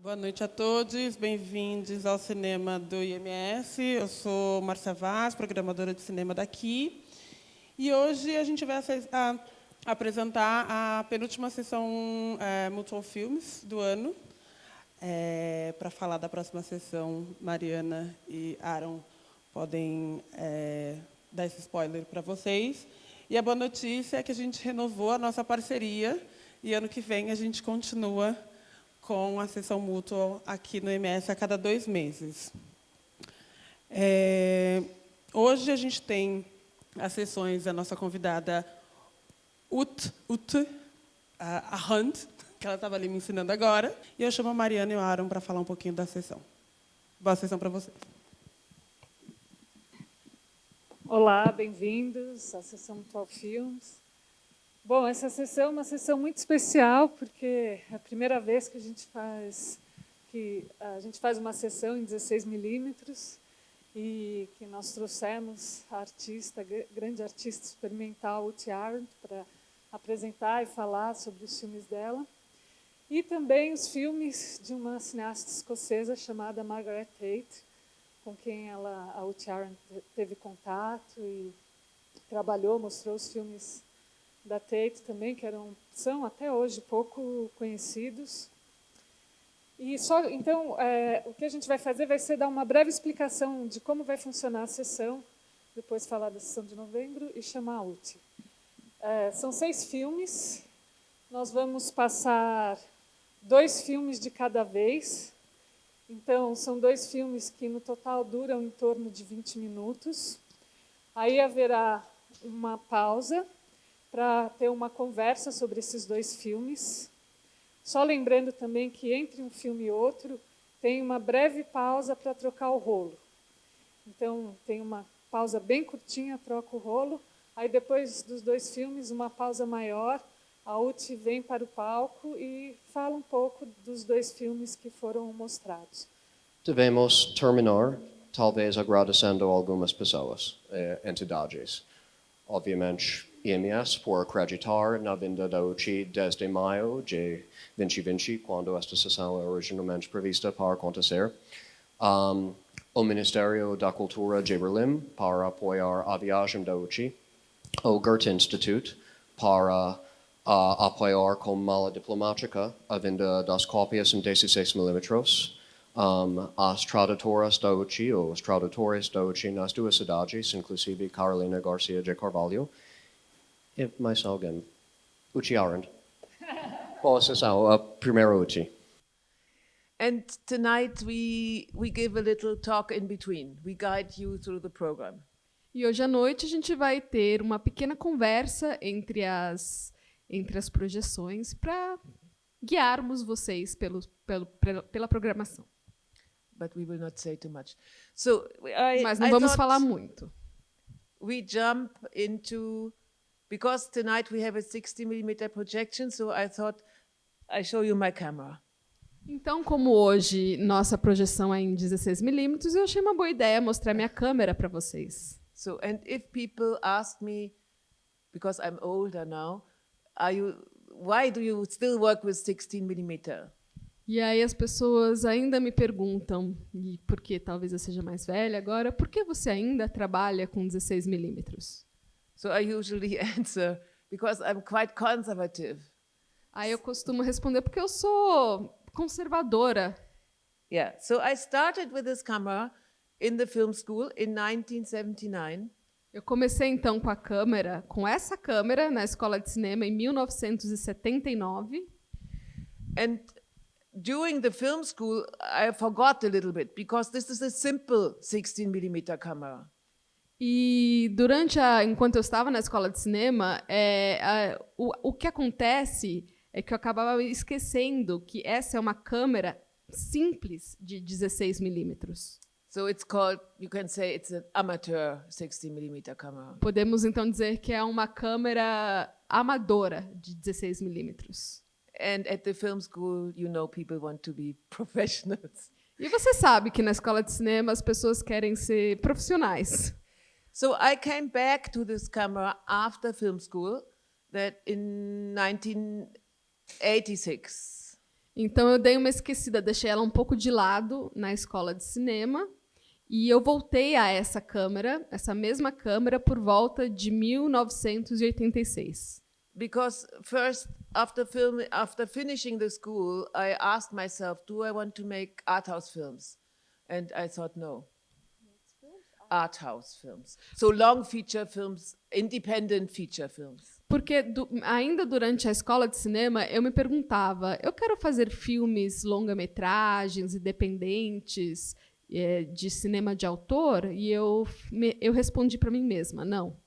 Boa noite a todos, bem-vindos ao cinema do IMS. Eu sou Márcia Vaz, programadora de cinema daqui. E hoje a gente vai apresentar a penúltima sessão Mutual Filmes do ano. Para falar da próxima sessão, Mariana e Aaron podem dar esse spoiler para vocês. E a boa notícia é que a gente renovou a nossa parceria e ano que vem a gente continua com a sessão Mutual aqui no IMS a cada 2 meses. Hoje a gente tem as sessões da nossa convidada a Hunt, que ela estava ali me ensinando agora, e eu chamo a Mariana e o Aaron para falar um pouquinho da sessão. Boa sessão para vocês. Olá, bem-vindos à sessão Mutual Filmes. Bom, essa sessão é uma sessão muito especial, porque é a primeira vez que a gente faz uma sessão em 16 milímetros e que nós trouxemos a grande artista experimental, Uti Arendt, para apresentar e falar sobre os filmes dela. E também os filmes de uma cineasta escocesa chamada Margaret Tate, com quem a Uti Arendt teve contato e trabalhou, mostrou os filmes da Tate também, que são até hoje pouco conhecidos. E então, o que a gente vai fazer vai ser dar uma breve explicação de como vai funcionar a sessão, depois falar da sessão de novembro e chamar a Uti. São 6 filmes, nós vamos passar 2 filmes de cada vez. Então, são 2 filmes que no total duram em torno de 20 minutos. Aí haverá uma pausa para ter uma conversa sobre esses 2 filmes. Só lembrando também que entre um filme e outro tem uma breve pausa para trocar o rolo. Então, tem uma pausa bem curtinha, troca o rolo. Aí, depois dos 2 filmes, uma pausa maior, a Uti vem para o palco e fala um pouco dos 2 filmes que foram mostrados. Devemos terminar, talvez agradecendo algumas pessoas, entidades. Obviamente, IMS por acreditar na vinda da Uti desde maio de 2020, quando esta sessão é originalmente prevista para acontecer. O Ministério da Cultura de Berlim para apoiar a viagem da Uti. O Goethe Institute para apoiar com mala diplomática a vinda das cópias em 16 milímetros. As tradutoras da Uti, ou os tradutores da Uti nas 2 cidades, inclusive Carolina Garcia de Carvalho, e mais alguém. Uti Arendt. Boa sessão, a primeira Uti. And tonight we give a little talk in between. We guide you through the program. E hoje à noite a gente vai ter uma pequena conversa entre as projeções para guiarmos vocês pela programação. But we will not say too much. Mas não vamos falar muito. We jump into, because tonight we have a 60mm projection, so I thought I show you my camera. Então, como hoje nossa projeção é em 16 milímetros, eu achei uma boa ideia mostrar minha câmera para vocês. So, and if people ask me, because I'm older now, why do you still work with 16mm? E aí as pessoas ainda me perguntam, e porque talvez eu seja mais velha agora, por que você ainda trabalha com 16 milímetros? So I usually answer, because I'm quite conservative. Aí eu costumo responder porque eu sou conservadora. Yeah, so I started with this camera in the film school in 1979. Eu comecei então com essa câmera na escola de cinema em 1979. And during the film school, I forgot a little bit because this is a simple 16mm camera. E enquanto eu estava na escola de cinema, o que acontece é que eu acabava esquecendo que essa é uma câmera simples de 16 milímetros. So it's called, you can say it's an amateur 16mm camera. Podemos então dizer que é uma câmera amadora de 16 milímetros. And at the film school, people want to be professionals. E você sabe que na escola de cinema as pessoas querem ser profissionais. So I came back to this camera after film school, that in 1986. Então eu dei uma esquecida, deixei ela um pouco de lado na escola de cinema e eu voltei a essa câmera, essa mesma câmera, por volta de 1986. Because first, after finishing the school, I asked myself, do I want to make art house films? And I thought, no. Art house films. So long feature films, independent feature films. Porque ainda durante a escola de cinema, eu me perguntava, eu quero fazer filmes longa-metragens, independentes, de cinema de autor? E eu respondi para mim mesma, não.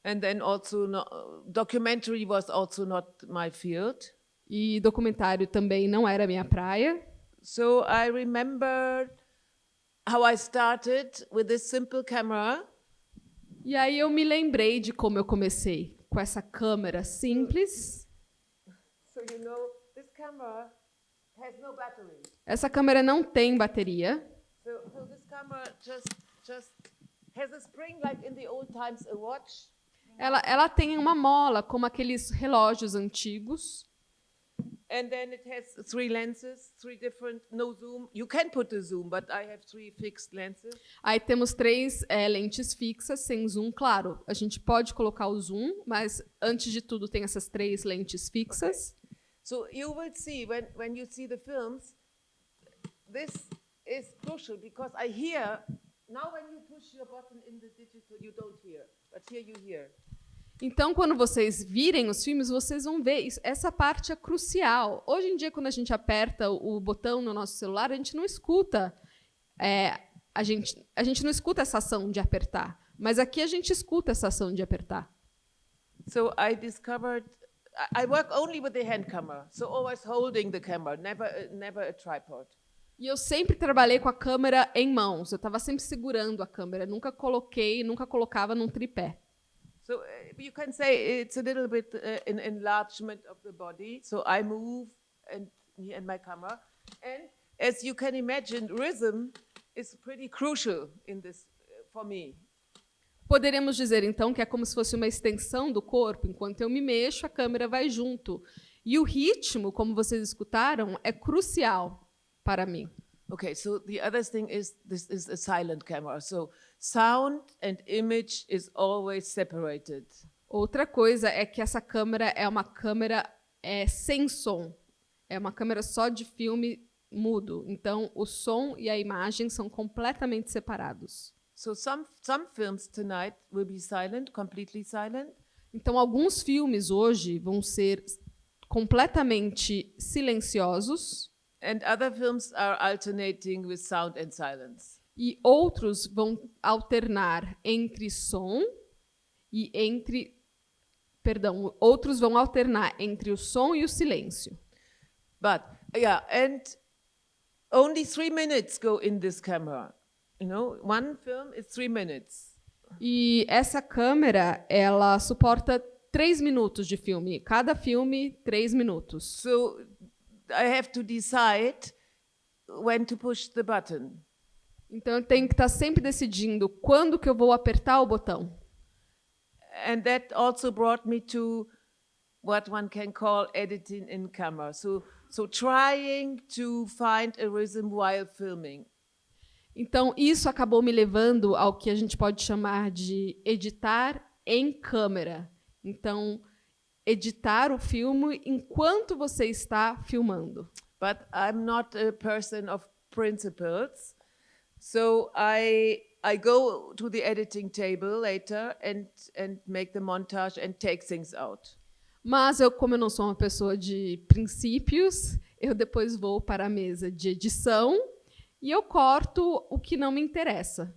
And then also, documentary was also not my field. E documentário também não era minha praia. So I remember how I started with this simple camera. E aí eu me lembrei de como eu comecei, com essa câmera simples. So you know, this camera has no battery. Essa câmera não tem bateria. So this camera just has a spring like in the old times a watch. Ela tem uma mola, como aqueles relógios antigos. And then it has 3 lenses, 3 different, no zoom. You can put the zoom, but I have 3 fixed lenses. Aí temos 3 lentes fixas, sem zoom. Claro, a gente pode colocar o zoom, mas antes de tudo tem essas 3 lentes fixas. Okay. So you will see, when you see the films, this is crucial, because I hear, now when you push your button in the digital, you don't hear, but here you hear. Então, quando vocês virem os filmes, vocês vão ver. Essa parte é crucial. Hoje em dia, quando a gente aperta o botão no nosso celular, a gente não escuta. A gente não escuta essa ação de apertar. Mas aqui a gente escuta essa ação de apertar. So I discovered, I work only with the hand camera, so always holding the camera, never a tripod. E eu sempre trabalhei com a câmera em mãos. Eu estava sempre segurando a câmera. Nunca colocava num tripé. So you can say it's a little bit an enlargement of the body. So I move and my camera. And as you can imagine, rhythm is pretty crucial in this for me. Poderíamos dizer, então, que é como se fosse uma extensão do corpo. Enquanto eu me mexo, a câmera vai junto. E o ritmo, como vocês escutaram, é crucial para mim. Okay, so the other thing is this is a silent camera. So sound and image is always separated. Outra coisa é que essa câmera é uma câmera sem som. É uma câmera só de filme mudo. Então, o som e a imagem são completamente separados. So some films tonight will be silent, completely silent. Então, alguns filmes hoje vão ser completamente silenciosos. And other films are alternating with sound and silence. E outros vão alternar entre som e outros vão alternar entre o som e o silêncio. But yeah, and only 3 minutes go in this camera. You know, one film is 3 minutes. E essa câmera, ela suporta 3 minutos de filme. Cada filme, 3 minutos. So I have to decide when to push the button. Então eu tenho que estar sempre decidindo quando que eu vou apertar o botão. And that also brought me to what one can call editing in camera. So trying to find a rhythm while filming. Então isso acabou me levando ao que a gente pode chamar de editar em câmera. Então editar o filme enquanto você está filmando. But I'm not a person of principles, so I go to the editing table later and make the montage and take things out. Mas como eu não sou uma pessoa de princípios, eu depois vou para a mesa de edição e eu corto o que não me interessa.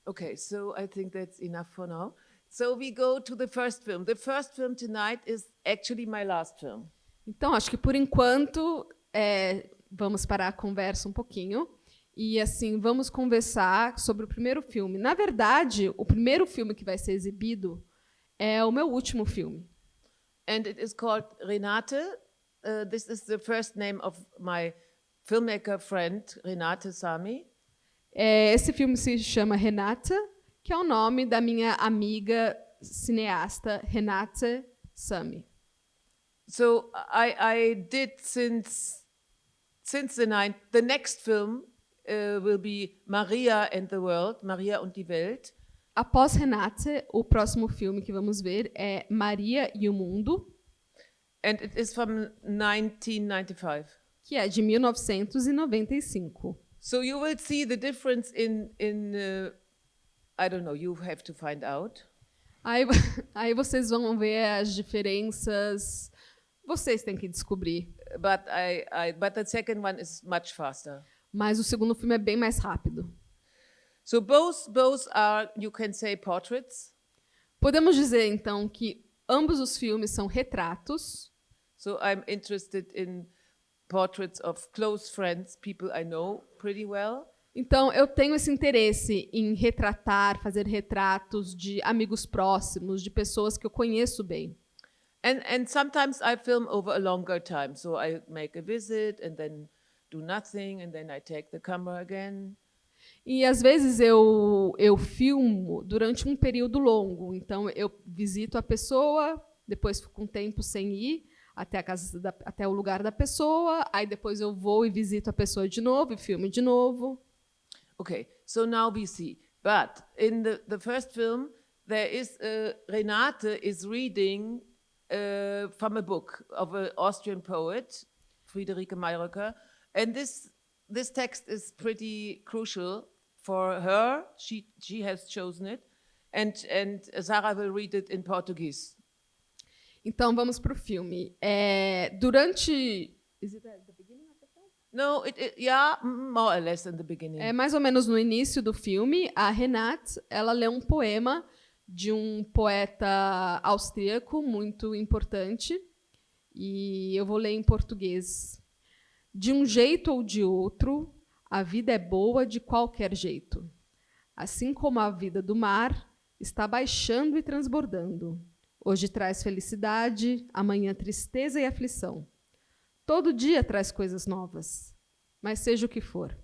Okay, so I think that's enough for now. So we go to the first film. The first film tonight is actually my last film. Então, acho que por enquanto vamos parar a conversa um pouquinho e assim vamos conversar sobre o primeiro filme. Na verdade, o primeiro filme que vai ser exibido é o meu último filme. And it is called Renate. This is the first name of my filmmaker friend, Renate Sami. Esse filme se chama Renata, que é o nome da minha amiga cineasta Renate Sami. So I did since the next film will be Maria and the World, Maria und die Welt. Após Renate, o próximo filme que vamos ver é Maria e o Mundo, And it is from 1995. que é de 1995. So you will see the difference I don't know, you have to find out. Aí, aí vocês vão ver as diferenças. Vocês têm que descobrir. But the second one is much faster. Mas o segundo filme é bem mais rápido. So both are, you can say, portraits. Podemos dizer, então, que ambos os filmes são retratos. So I'm interested in portraits of close friends, people I know pretty well. Então, eu tenho esse interesse em fazer retratos de amigos próximos, de pessoas que eu conheço bem. And sometimes I film over a longer time. So I make a visit and then do nothing and then I take the camera again. E às vezes eu filmo durante um período longo. Então eu visito a pessoa, depois fico um tempo sem ir até o lugar da pessoa, aí depois eu vou e visito a pessoa de novo e filmo de novo. Okay, so now we see. But in the first film, there is Renate is reading from a book of an Austrian poet, Friederike Mayröcker, and this text is pretty crucial for her. She has chosen it, and Sarah will read it in Portuguese. Então vamos para o filme. Durante Is it at the beginning of the film? No, yeah, more or less in the beginning. É mais ou menos no início do filme, a Renate, ela lê um poema de um poeta austríaco muito importante, e eu vou ler em português. De um jeito ou de outro, a vida é boa de qualquer jeito. Assim como a vida do mar está baixando e transbordando. Hoje traz felicidade, amanhã tristeza e aflição. Todo dia traz coisas novas, mas seja o que for.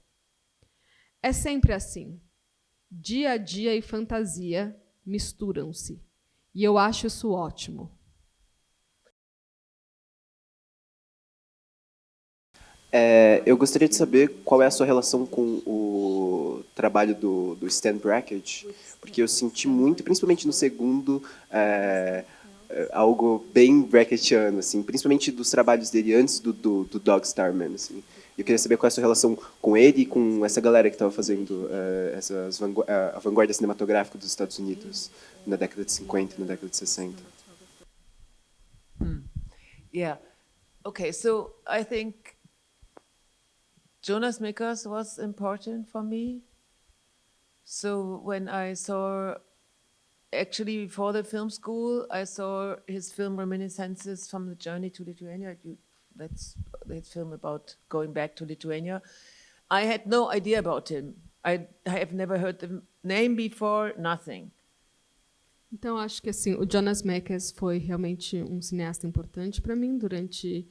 É sempre assim. Dia a dia e fantasia misturam-se. E eu acho isso ótimo. Eu gostaria de saber qual é a sua relação com o trabalho do Stan Brakhage, porque eu senti muito, principalmente no segundo, algo bem Brackhetiano, assim, principalmente dos trabalhos dele antes do Dog Starman, assim. Eu queria saber qual é a sua relação com ele e com essa galera que estava fazendo a vanguarda cinematográfica dos Estados Unidos na década de 50 e na década de 60. Yeah. Okay, so I think Jonas Mekas was important for me. So when I saw, actually before the film school, I saw his film Reminiscences from the Journey to Lithuania. That's film about going back to Lithuania. I had no idea about him. I have never heard the name before, nothing. Então, acho que assim, o Jonas Mekas foi realmente um cineasta importante para mim durante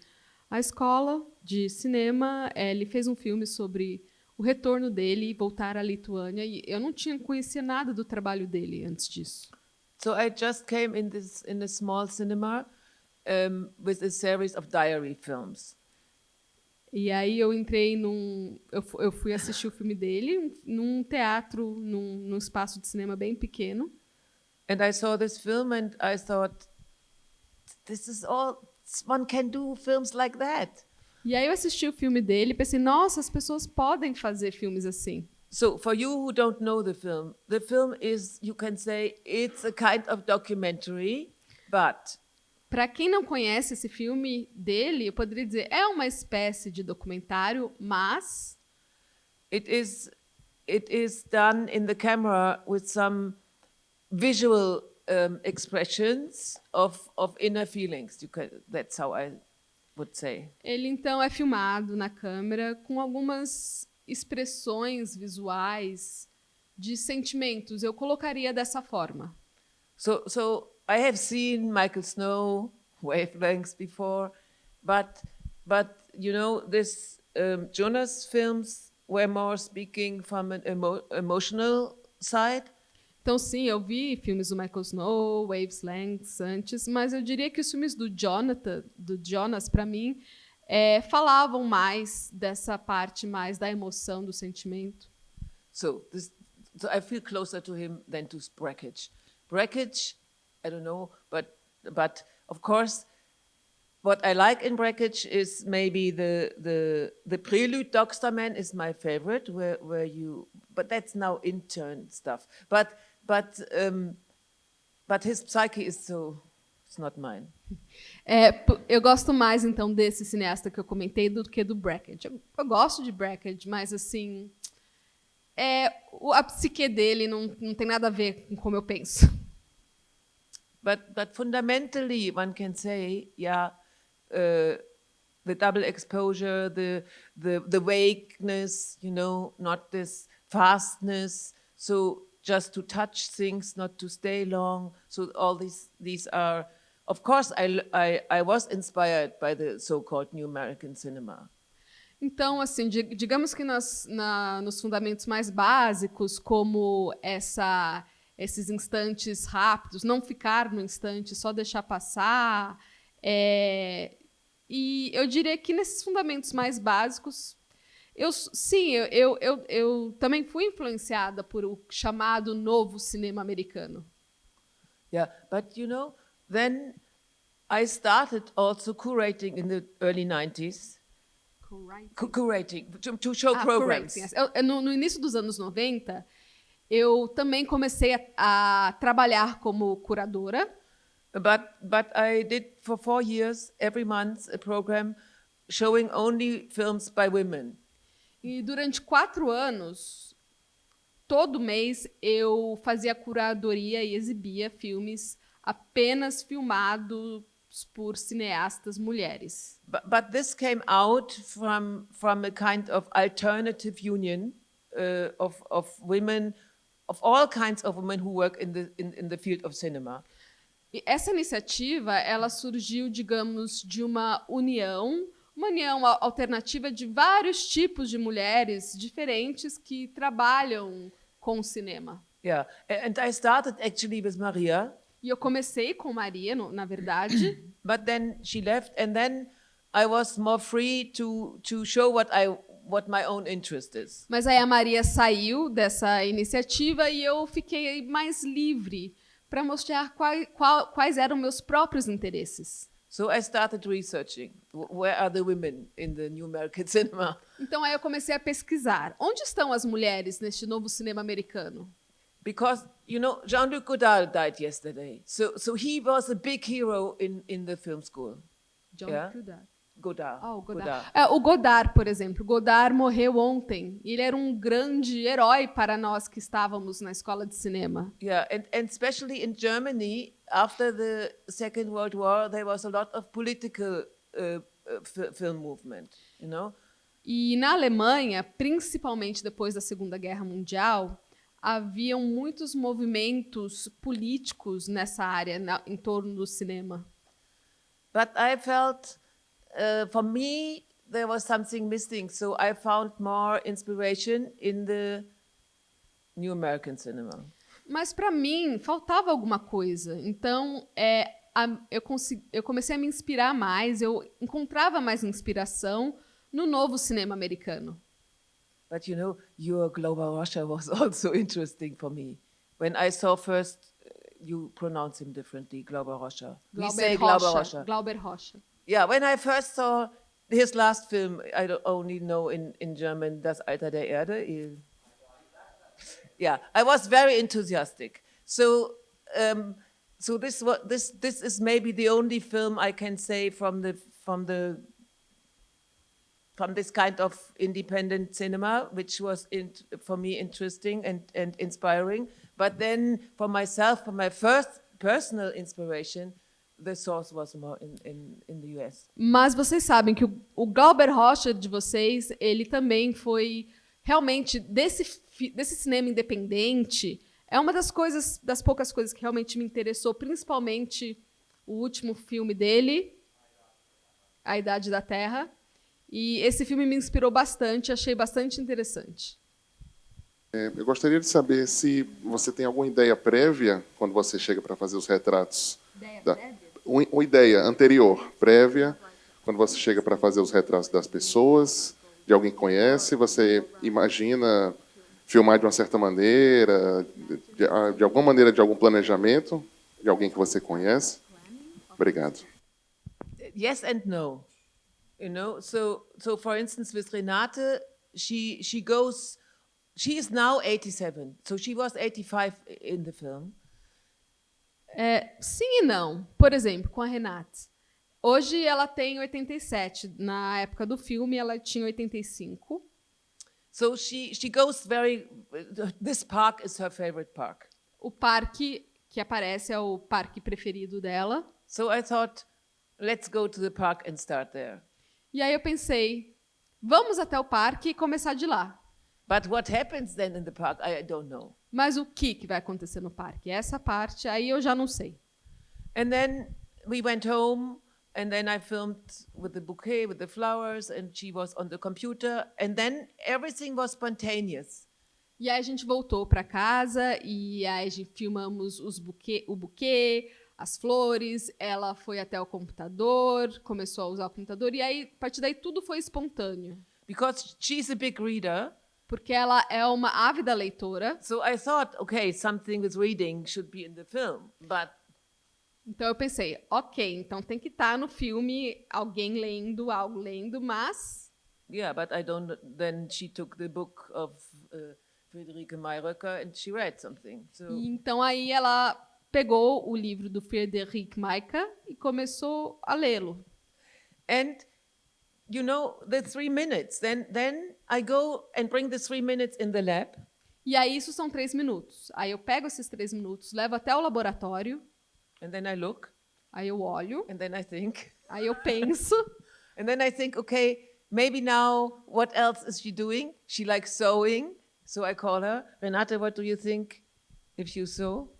a escola de cinema. Ele fez um filme sobre o retorno dele e voltar à Lituânia, e eu não tinha conhecido nada do trabalho dele antes disso. So I just came in a small cinema with a series of diary films. E aí eu entrei eu fui assistir o filme dele num teatro, num espaço de cinema bem pequeno. And I saw this film and I thought, this is all, one can do films like that. E aí eu assisti o filme dele e pensei, nossa, as pessoas podem fazer filmes assim. So for you who don't know the film is, you can say, it's a kind of documentary, but... Para quem não conhece esse filme dele, eu poderia dizer, é uma espécie de documentário, mas... It is done in the camera with some visual expressions of inner feelings. That's how I would say. Ele então é filmado na câmera com algumas expressões visuais de sentimentos. Eu colocaria dessa forma. So I have seen Michael Snow wavelengths before, but you know, this Jonas films were more speaking from an emotional side. Então, sim, eu vi filmes do Michael Snow, Waves Lengths antes, mas eu diria que os filmes do Jonas, para mim, falavam mais dessa parte mais da emoção, do sentimento. So I feel closer to him than to Brakhage. Brakhage, I don't know, but of course, what I like in Brakhage is maybe the prelude. Dogsterman is my favorite, but that's now intern stuff. But his psyche is so, it's not mine. Eu gosto mais, então, desse cineasta que eu comentei do que do Brakhage. Eu gosto de Brakhage, mas, assim, a psique dele não tem nada a ver com como eu penso. But fundamentally, one can say, the double exposure, the vagueness, not this fastness. So just to touch things, not to stay long. So all these are, of course, I was inspired by the so-called New American cinema. Então, assim, digamos que nos fundamentos mais básicos, como esses instantes rápidos, não ficar no instante, só deixar passar. E eu diria que nesses fundamentos mais básicos, eu também fui influenciada por o chamado novo cinema americano. Yeah, but then I started also curating in the early 90s. Curating, to show programs. No início dos anos 90, eu também comecei a trabalhar como curadora. But I did for 4 years, every month, a program showing only films by women. E durante 4 anos, todo mês, eu fazia curadoria e exibia filmes apenas filmados por cineastas mulheres. But this came out from a kind of alternative union of women, of all kinds of women who work in the field of cinema. E essa iniciativa, ela surgiu, digamos, de uma união alternativa de vários tipos de mulheres diferentes que trabalham com o cinema. Yeah, and I started actually with Maria. E eu comecei com Maria, na verdade. But then she left, and then I was more free to show what my own interest is. Mas aí a Maria saiu dessa iniciativa e eu fiquei mais livre para mostrar quais eram meus próprios interesses. So I started researching where are the women in the New American cinema. Então aí eu comecei a pesquisar. Onde estão as mulheres neste novo cinema americano? Because Jean-Luc Godard died yesterday, so he was a big hero in the film school. Jean-Luc Godard. Godard. Oh, Godard. O Godard, por exemplo. Godard morreu ontem. Ele era um grande herói para nós que estávamos na escola de cinema. Yeah, and especially in Germany, after the Second World War, there was a lot of political film movement, E na Alemanha, principalmente depois da Segunda Guerra Mundial, haviam muitos movimentos políticos nessa área, em torno do cinema. But I felt, for me, there was something missing, so I found more inspiration in the New American cinema. Mas para mim faltava alguma coisa. Então, eu comecei a me inspirar mais. Eu encontrava mais inspiração no novo cinema americano. But your Glauber Rocha was also interesting for me. When I saw first, you pronounce him differently, Glauber Rocha. We say Glauber Rocha. Glauber Rocha. Yeah, when I first saw his last film, I only know in German, Das Alter der Erde. Yeah, I was very enthusiastic. So this is maybe the only film I can say from this kind of independent cinema, which was for me interesting and inspiring. But then for myself, for my first personal inspiration, the source was more in the US. Mas vocês sabem que o Glauber Rocha de vocês, ele também foi realmente desse cinema independente. É uma das poucas coisas que realmente me interessou, principalmente o último filme dele, A Idade da Terra. E esse filme me inspirou bastante, achei bastante interessante. Eu gostaria de saber se você tem alguma ideia prévia quando você chega para fazer os retratos. Ideia da- prévia? Uma ideia anterior, prévia, quando você chega para fazer os retratos das pessoas, de alguém que conhece, você imagina filmar de uma certa maneira, de alguma maneira, de algum planejamento, de alguém que você conhece? Obrigado. Yes and no. You know, so for instance, with Renate, she is now 87, so she was 85 in the film. Sim e não. Por exemplo, com a Renate. Hoje ela tem 87. Na época do filme, ela tinha 85. So she goes very. This park is her favorite park. O parque que aparece é o parque preferido dela. So I thought, let's go to the park and start there. E aí eu pensei, vamos até o parque e começar de lá. But what happens then in the park, I don't know. Mas o que vai acontecer no parque? Essa parte aí eu já não sei. And then we went home, and then I filmed with the bouquet, with the flowers, and she was on the computer, and then everything was spontaneous. E aí a gente voltou para casa e aí a gente filmamos o buquê, as flores, ela foi até o computador, começou a usar o computador e aí a partir daí tudo foi espontâneo. Because she's a big reader, Porque ela é uma ávida leitora. so I thought, okay, something with reading should be in the film, but Então eu pensei, ok, então tem que estar no filme alguém lendo, algo lendo, mas yeah, but I don't. Then she took the book of Friederike Mayröcker and she read something. So e então aí ela pegou o livro do Friedrich Maeker e começou a lê-lo. and you know the 3 minutes. Then I go and bring the 3 minutes in the lab, E aí isso são 3 minutos. Aí eu pego esses 3 minutos, levo até o laboratório, and then I look, aí eu olho, and then I think, aí eu penso, and then I think, okay, maybe now what else is she doing? She likes sewing, so I call her. Renate, what do you think if you sew?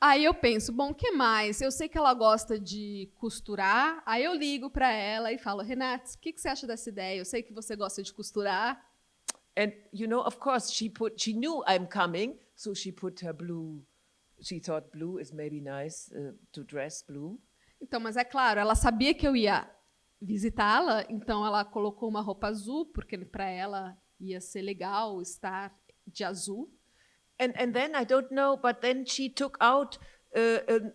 aí eu penso, bom, o que mais? Eu sei que ela gosta de costurar, aí eu ligo para ela e falo, Renate, o que você acha dessa ideia? Eu sei que você gosta de costurar. And you know, of course, she knew I'm coming, so she put her blue. She thought blue is maybe nice to dress blue. Então, mas é claro, ela sabia que eu ia visitá-la, então ela colocou uma roupa azul, porque para ela ia ser legal estar de azul. And then I don't know, but then she took out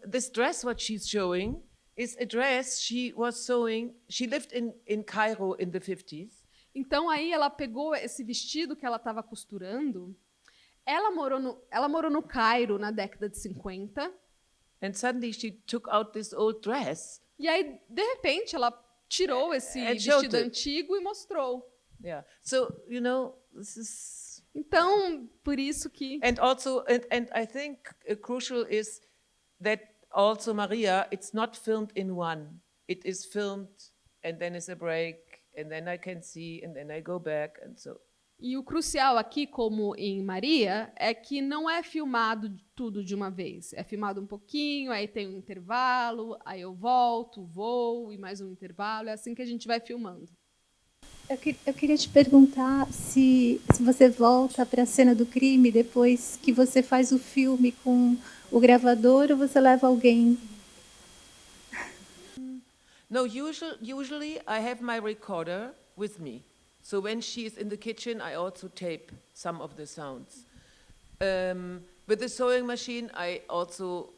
this dress. What she's showing is a dress she was sewing. She lived in Cairo in the 50s. Então aí ela pegou esse vestido que ela estava costurando. Ela morou no Cairo na década de 50. And suddenly she took out this old dress. E aí, de repente, ela tirou esse And showed vestido it. antigo e mostrou. Yeah. So you know, this is. Então, por isso que And also, and I think crucial is that also Maria, it's not filmed in one. It is filmed, and then is a break, and then I can see, and then I go back, and so. E o crucial aqui, como em Maria, é que não é filmado tudo de uma vez. É filmado um pouquinho, aí tem um intervalo, aí eu volto, vou, e mais um intervalo. É assim que a gente vai filmando. Eu queria te perguntar se você volta para a cena do crime depois que você faz o filme com o gravador ou você leva alguém. No, usually I have my recorder with me. So when she's in the kitchen, I also tape some of the sounds. With the sewing machine, I also.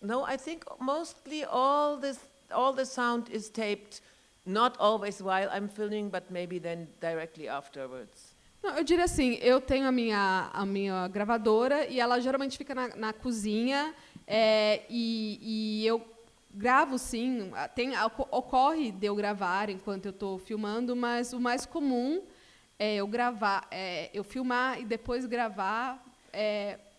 No, I think mostly all the sound is taped, not always while I'm filming, but maybe then directly afterwards. Não, eu diria assim, eu tenho a minha gravadora e ela geralmente fica na cozinha e eu gravo, sim. Ocorre de eu gravar enquanto eu estou filmando, mas o mais comum é eu filmar e depois gravar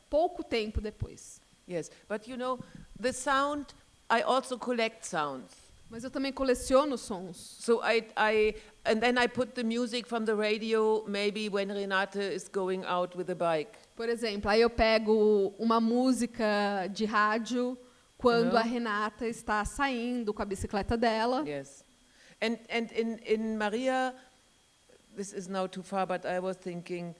pouco tempo depois. Yes, but you know, the sound, I also collect sounds. Mas eu também coleciono sons. So and then I put the music from the radio, maybe when Renate is going out with a bike. Por exemplo, aí eu pego uma música de rádio quando a Renata está saindo com a bicicleta dela. Yes. And in Maria, this is now too far, but I was thinking,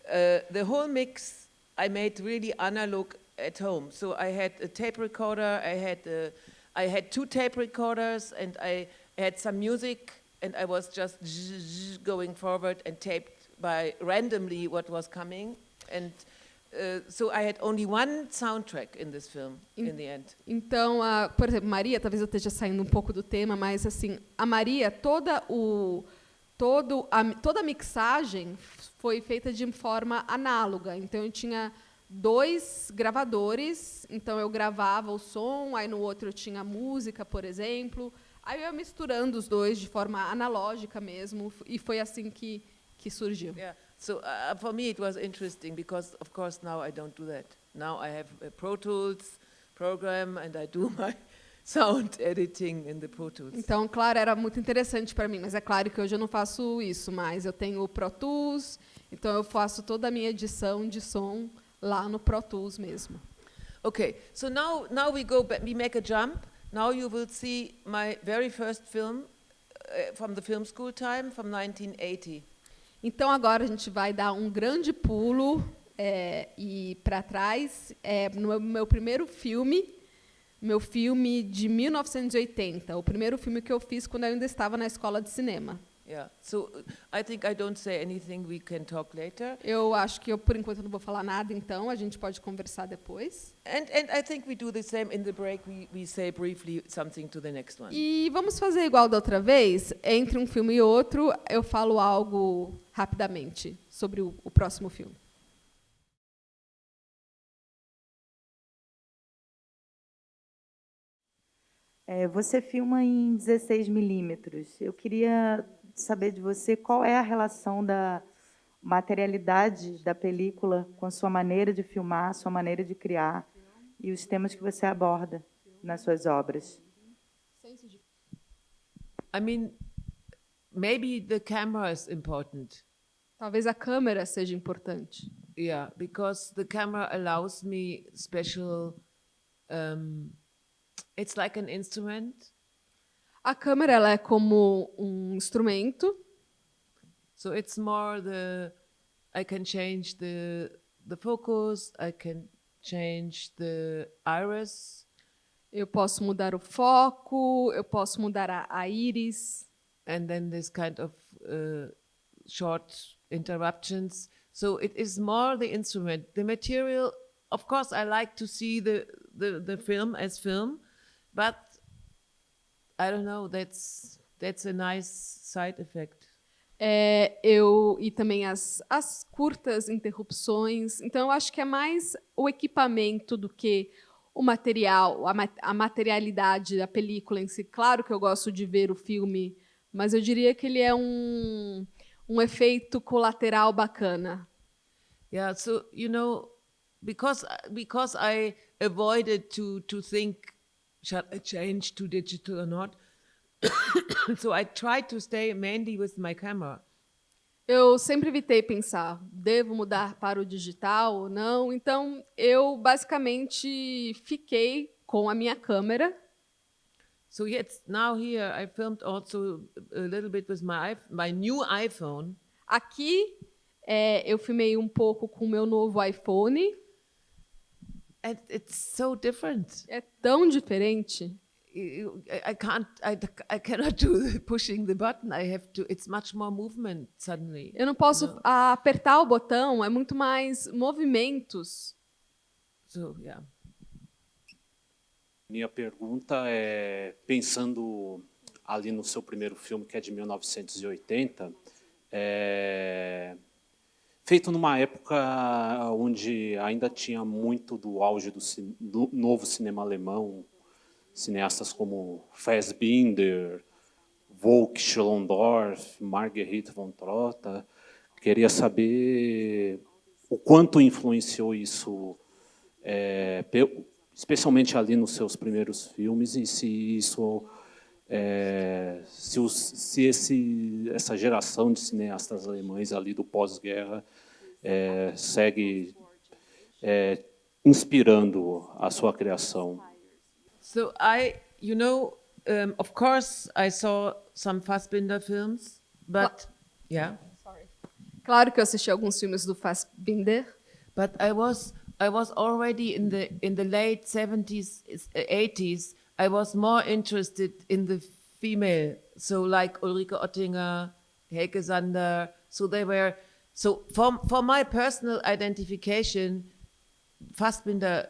The whole mix I made really analog at home. So I had a tape recorder, I had 2 tape recorders, and I had some music, and I was just going forward and taped by randomly what was coming. And so I had only one soundtrack in this film in the end. Então, por exemplo, Maria, talvez eu esteja saindo um pouco do tema, mas assim, a Maria, toda a mixagem foi feita de forma análoga. Então, eu tinha 2 gravadores, então eu gravava o som, aí no outro eu tinha a música, por exemplo. Aí eu ia misturando os dois de forma analógica mesmo, e foi assim que surgiu. Yeah. So for me it was interesting because, of course, now I don't do that. Now I have a Pro Tools program and I do my sound editing in the Pro Tools. Então, claro, era muito interessante para mim, mas é claro que hoje eu não faço isso mais. Eu tenho o Pro Tools, então eu faço toda a minha edição de som lá no Pro Tools mesmo. Okay, so now we make a jump. Now you will see my very first film from the film school time, from 1980. Então, agora a gente vai dar um grande pulo e para trás, no meu primeiro filme, meu filme de 1980, o primeiro filme que eu fiz quando eu ainda estava na escola de cinema. Yeah, so I think I don't say anything, we can talk later. Eu acho que por enquanto não vou falar nada, então a gente pode conversar depois. And I think we do the same in the break, we say briefly something to the next one. E vamos fazer igual da outra vez, entre um filme e outro, eu falo algo rapidamente sobre o próximo filme. Você filma em 16 milímetros. Eu queria saber de você qual é a relação da materialidade da película com a sua maneira de filmar, sua maneira de criar e os temas que você aborda nas suas obras. I mean, maybe the camera is important. Talvez a câmera seja importante. Yeah, because the camera allows me special. It's like an instrument. A câmera ela é como um instrumento. So it's more I can change the focus, I can change the iris. Eu posso mudar o foco, eu posso mudar a íris. And then this kind of short interruptions. So it is more the instrument. The material, of course, I like to see the film as film, but I don't know, that's a nice side effect. E também as curtas interrupções. Então, eu acho que é mais o equipamento do que o material, a materialidade da película em si. Claro que eu gosto de ver o filme, mas eu diria que ele é um efeito colateral bacana. Yeah, so, because I avoided to think, shall I change to digital or not? So I tried to stay mainly with my camera. Eu sempre evitei pensar, devo mudar para o digital ou não. Então, eu basicamente fiquei com a minha câmera. So yes, now here I filmed also a little bit with my new iPhone. Aqui, eu filmei um pouco com o meu novo iPhone. And it's so different. É tão diferente. I cannot do pushing the button. It's much more movement suddenly. Eu não posso apertar o botão, é muito mais movimentos. So, yeah. Minha pergunta é, pensando ali no seu primeiro filme, que é de 1980, feito numa época onde ainda tinha muito do auge do novo cinema alemão, cineastas como Fassbinder, Volk, Schlondorf, Marguerite von Trotta. Queria saber o quanto influenciou isso, especialmente ali nos seus primeiros filmes, e se isso, essa geração de cineastas alemães ali do pós-guerra segue inspirando a sua criação. So of course I saw some Fassbinder films, but yeah. Sorry. Claro que eu assisti alguns filmes do Fassbinder, but I was already in the late 70s, 80s. I was more interested in the female, so like Ulrike Oettinger, Helge Sander. So they were. So for my personal identification, Fassbinder,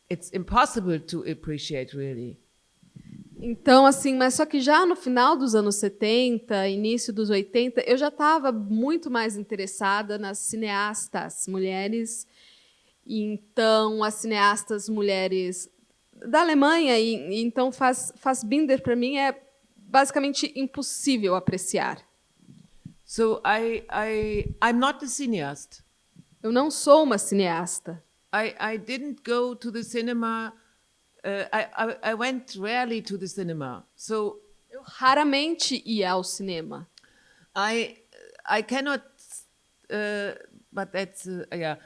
it's impossible to appreciate really. Então, assim, mas só que já no final dos anos 70, início dos 80, eu já estava muito mais interessada nas cineastas mulheres. Então, as cineastas mulheres da Alemanha, e então Fassbinder, para mim, é basicamente impossível apreciar. So I'm not a cineast. Eu não sou uma cineasta. I didn't go to the cinema. I went rarely to the cinema. So eu raramente ia ao cinema. I cannot. But that's yeah.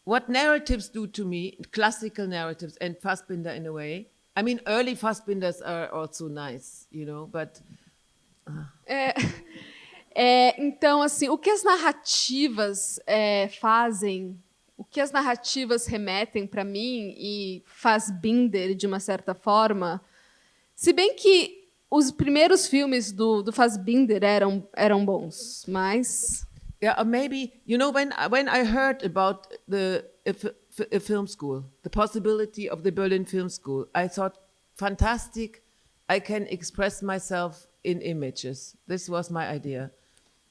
What narratives do to me, classical narratives, and Fassbinder in a way. I mean, early Fassbinders are also nice, you know, but. Então, assim, o que as narrativas fazem, o que as narrativas remetem para mim e Fassbinder, de uma certa forma, se bem que os primeiros filmes do Fassbinder eram bons, mas... Yeah, maybe, you know, when I heard about a film school, the possibility of the Berlin Film School, I thought, fantastic, I can express myself in images. This was my idea.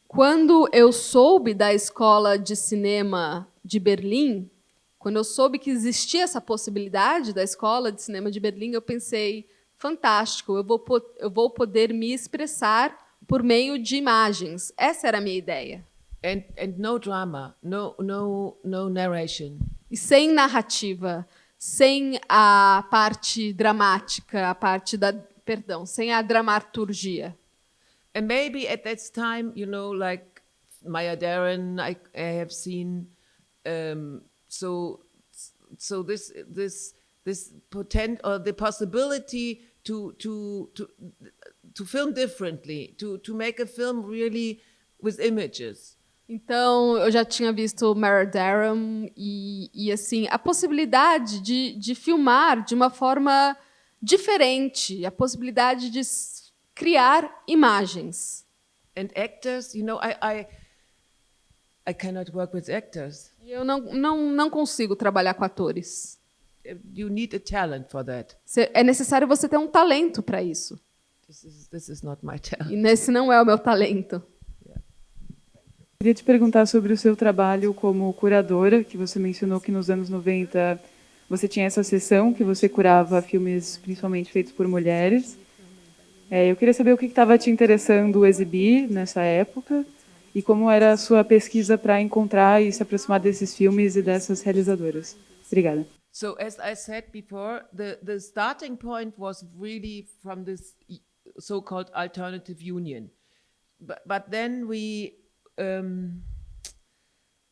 Quando eu soube da escola de cinema de Berlim, quando eu soube que existia essa possibilidade da escola de cinema de Berlim, eu pensei, fantástico, eu vou poder me expressar por meio de imagens. Essa era a minha ideia. And no drama, no narration. E sem narrativa, sem a parte dramática, sem a dramaturgia. And maybe at that time, you know, like Maya Deren, I have seen. So this potent or the possibility to film differently, to make a film really with images. Então, eu já tinha visto Mara Deren e assim, a possibilidade de filmar de uma forma diferente, a possibilidade de criar imagens. And actors, you know, I cannot work with actors. Eu não consigo trabalhar com atores. You need a talent for that. É necessário você ter um talento para isso. This is not my talent. E esse não é o meu talento. Queria te perguntar sobre o seu trabalho como curadora, que você mencionou que nos anos 90 você tinha essa sessão que você curava filmes principalmente feitos por mulheres. Eu queria saber o que estava te interessando exibir nessa época e como era a sua pesquisa para encontrar e se aproximar desses filmes e dessas realizadoras. Obrigada. So as I said before, the starting point was really from this so-called alternative union. But then we,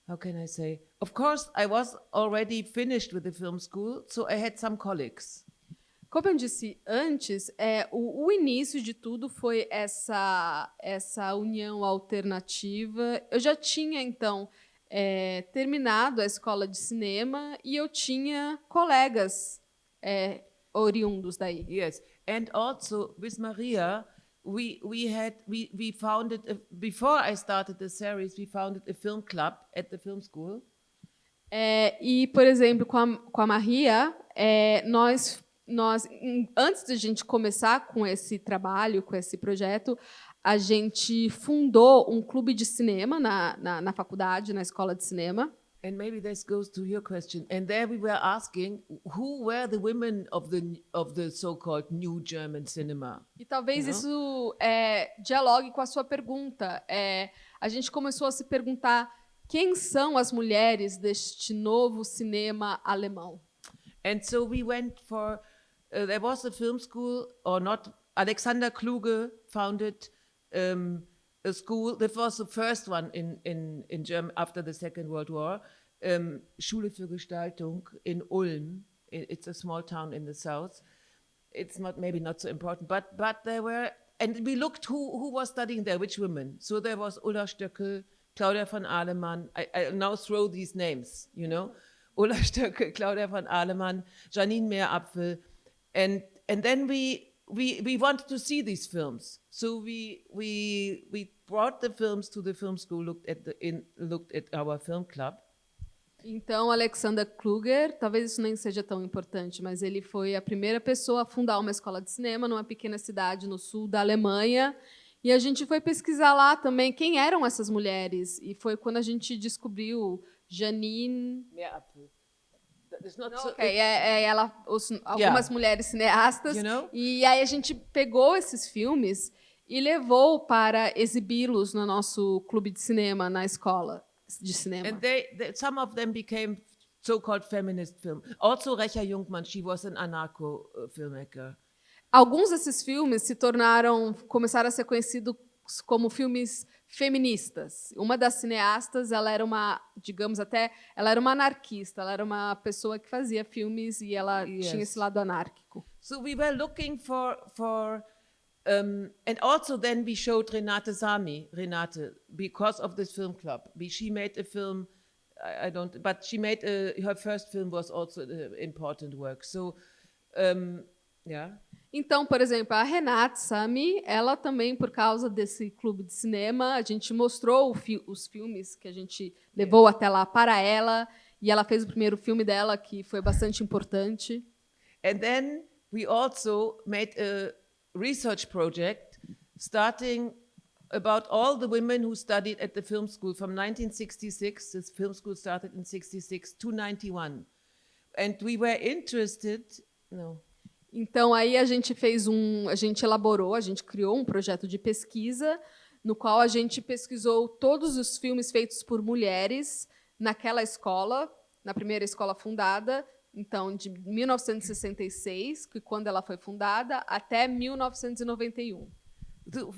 how can I say? Of course, I was already finished with the film school, so I had some colleagues. Como eu disse antes, o início de tudo foi essa união alternativa. Eu já tinha, então, terminado a escola de cinema e eu tinha colegas oriundos daí. Yes, and also with Maria, we founded before I started the series, we founded a film club at the film school. E, por exemplo, com a Maria, nós, antes de a gente começar com esse trabalho, com esse projeto, a gente fundou um clube de cinema na faculdade, na escola de cinema. And maybe this goes to your question. And there we were asking who were the women of the so-called new German cinema. E talvez isso dialogue com a sua pergunta. A gente começou a se perguntar quem são as mulheres deste novo cinema alemão. And so we went for there was a film school, or not. Alexander Kluge founded a school. That was the first one in Germany after the Second World War. Schule für Gestaltung in Ulm. It's a small town in the south. It's maybe not so important, but there were and we looked who was studying there, which women. So there was Ulla Stöckel, Claudia von Ahlemann. I now throw these names, you know. Ulla Stöckel, Claudia von Ahlemann, Janine Meerapfel. And then we wanted to see these films. So we brought the films to the film school, looked at our film club. Então, Alexander Kluger, talvez isso nem seja tão importante, mas ele foi a primeira pessoa a fundar uma escola de cinema numa pequena cidade no sul da Alemanha. E a gente foi pesquisar lá também quem eram essas mulheres. E foi quando a gente descobriu Janine... algumas mulheres cineastas. You know? E aí a gente pegou esses filmes e levou para exibi-los no nosso clube de cinema, na escola de cinema. And some of them became so-called feminist film. Also Recha Jungmann, she was an anarcho filmmaker. Alguns desses filmes começaram a ser conhecidos como filmes feministas. Uma das cineastas, ela era uma, digamos até, ela era uma anarquista, ela era uma pessoa que fazia filmes e ela tinha esse lado anárquico. So we were looking for and also then we showed Renate, because of this film club. She made a film, but she made her first film was also important work. So, yeah. Então, por exemplo, a Renate Sami, ela também, por causa desse clube de cinema, a gente mostrou os filmes que a gente levou até lá para ela, e ela fez o primeiro filme dela, que foi bastante importante. And then we also made a research project starting about all the women who studied at the film school from 1966, this film school started in 66, to 91. And we were interested, Então, aí a gente criou um projeto de pesquisa, no qual a gente pesquisou todos os filmes feitos por mulheres naquela escola, na primeira escola fundada, então, de 1966, que quando ela foi fundada, até 1991.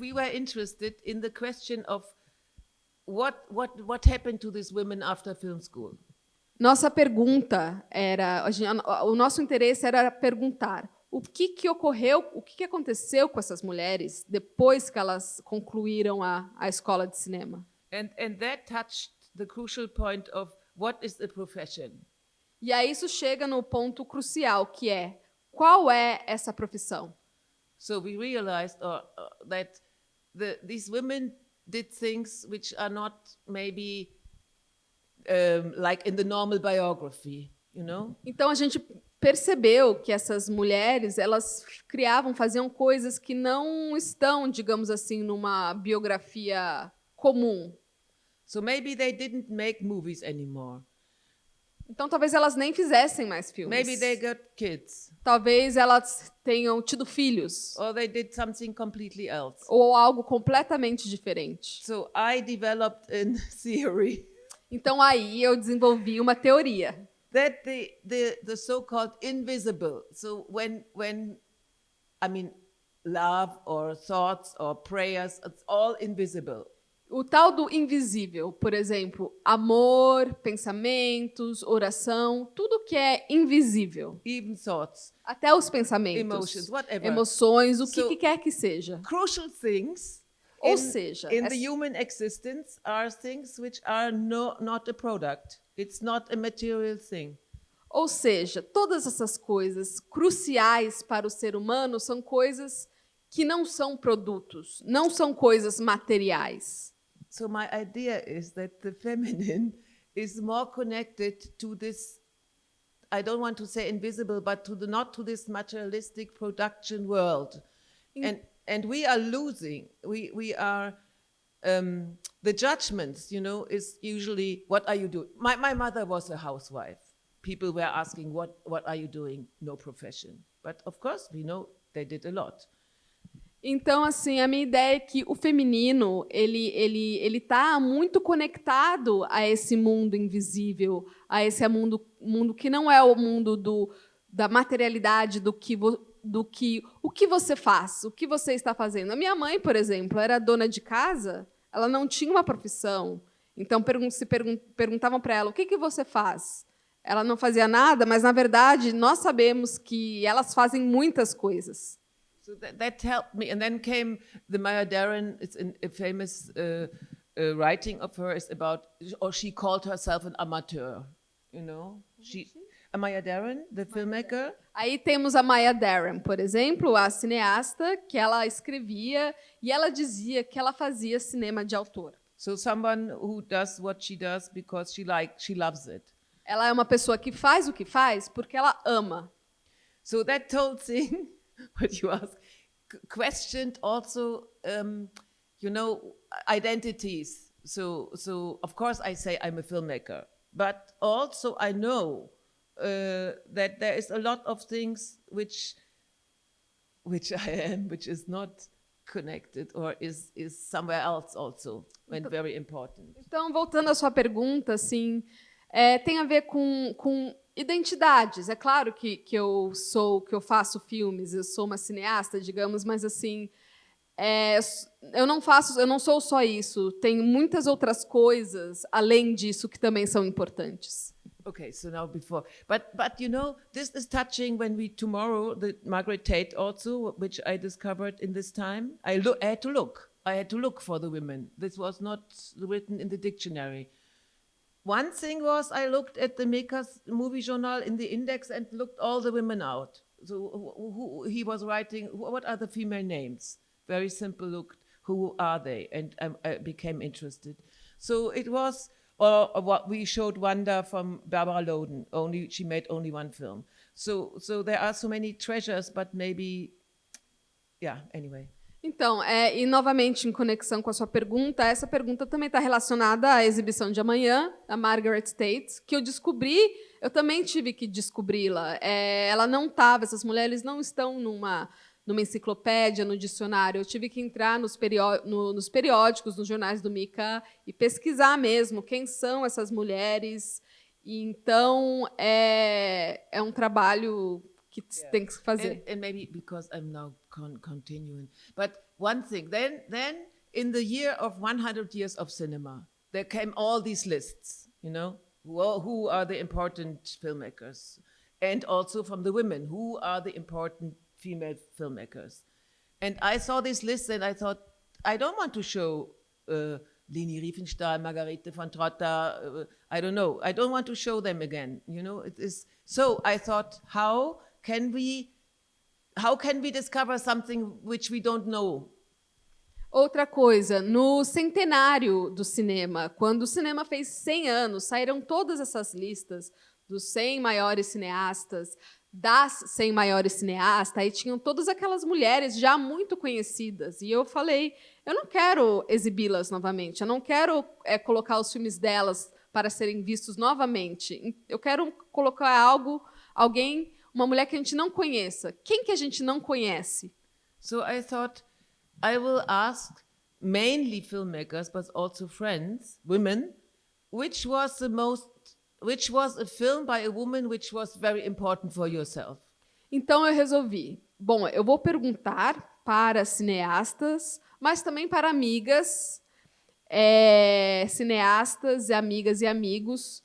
We were interested in the question of what happened to these women after film school. Nossa pergunta era, o nosso interesse era perguntar o que ocorreu, o que aconteceu com essas mulheres depois que elas concluíram a escola de cinema. And that touched the crucial point of what is the profession. E aí isso chega no ponto crucial, que é qual é essa profissão? So we realized that these women did things which are not maybe like in the normal biography, you know? Então a gente percebeu que essas mulheres, elas faziam coisas que não estão, digamos assim, numa biografia comum. So maybe they didn't make movies anymore. Então talvez elas nem fizessem mais filmes. Maybe they got kids. Talvez elas tenham tido filhos. Or they did something completely else. Ou algo completamente diferente. So I developed a theory. Então aí eu desenvolvi uma teoria. That the so-called invisible. So when I mean love or thoughts or prayers, it's all invisible. O tal do invisível, por exemplo, amor, pensamentos, oração, tudo que é invisível. Even thoughts. Até os pensamentos, emotions, whatever. Emoções, o que quer que seja. Crucial things. Ou seja, in the human existence are things which are not a product. It's not a material thing. Ou seja, todas essas coisas cruciais para o ser humano são coisas que não são produtos, não são coisas materiais. So my idea is that the feminine is more connected to this, I don't want to say invisible, but not to this materialistic production world. And we are losing. We are the judgments, you know, is usually, what are you doing? My mother was a housewife. People were asking, what are you doing? No profession. But of course, we know they did a lot. Então, assim, a minha ideia é que o feminino ele está muito conectado a esse mundo invisível, a esse mundo que não é o mundo da materialidade, o que você faz, o que você está fazendo. A minha mãe, por exemplo, era dona de casa, ela não tinha uma profissão. Então, perguntavam para ela, o que você faz? Ela não fazia nada, mas, na verdade, nós sabemos que elas fazem muitas coisas. So So that helped me. And then came the Maya Deren. It's a famous writing of her is about, or she called herself an amateur. You know, a Maya Deren, the filmmaker. Aí temos a Maya Deren, por exemplo, a cineasta, que ela escrevia e ela dizia que ela fazia cinema de autor. So someone who does what she does because she loves it. Ela é uma pessoa que faz o que faz porque ela ama. So that whole thing, what you ask, questioned also, identities. So of course I say I'm a filmmaker, but also I know that there is a lot of things which I am, which is not connected or is somewhere else also, and very important. Então, voltando à sua pergunta, assim, tem a ver com identidades. É claro que eu faço filmes, eu sou uma cineasta, digamos, mas assim, eu não sou só isso. Tem muitas outras coisas além disso que também são importantes. Okay, so now but this is touching when tomorrow the Margaret Tate also, which I discovered in this time. I had to look for the women. This was not written in the dictionary. One thing was I looked at the Makers Movie Journal in the index and looked all the women out. So who he was writing, what are the female names? Very simple look, who are they? And I became interested. So it was, or what we showed Wanda from Barbara Loden, she made only one film. So there are so many treasures, but maybe, anyway. Então, e novamente em conexão com a sua pergunta, essa pergunta também está relacionada à exibição de amanhã, da Margaret Tate, que eu também tive que descobri-la. Ela não estava, essas mulheres não estão numa enciclopédia, no dicionário. Eu tive que entrar nos periódicos, nos jornais do Mica e pesquisar mesmo quem são essas mulheres. E, então, é um trabalho que tem que se fazer. And maybe because I'm now continuing. But one thing, then in the year of 100 years of cinema, there came all these lists, who are the important filmmakers? And also from the women, who are the important female filmmakers? And I saw this list and I thought, I don't want to show Leni Riefenstahl, Margarete von Trotta, I don't know. I don't want to show them again, It is, so I thought, how can we discover something which we don't know? Outra coisa, no centenário do cinema, quando o cinema fez 100 anos, saíram todas essas listas dos 100 maiores cineastas, das 100 maiores cineastas, aí tinham todas aquelas mulheres já muito conhecidas. E eu falei, eu não quero exibi-las novamente, eu não quero colocar os filmes delas para serem vistos novamente. Eu quero colocar alguém, uma mulher que a gente não conheça. Quem que a gente não conhece? So I thought I will ask mainly filmmakers, but also friends, women, which was a film by a woman which was very important for yourself. Então eu resolvi, eu vou perguntar para cineastas, mas também para amigas, cineastas, amigas e amigos,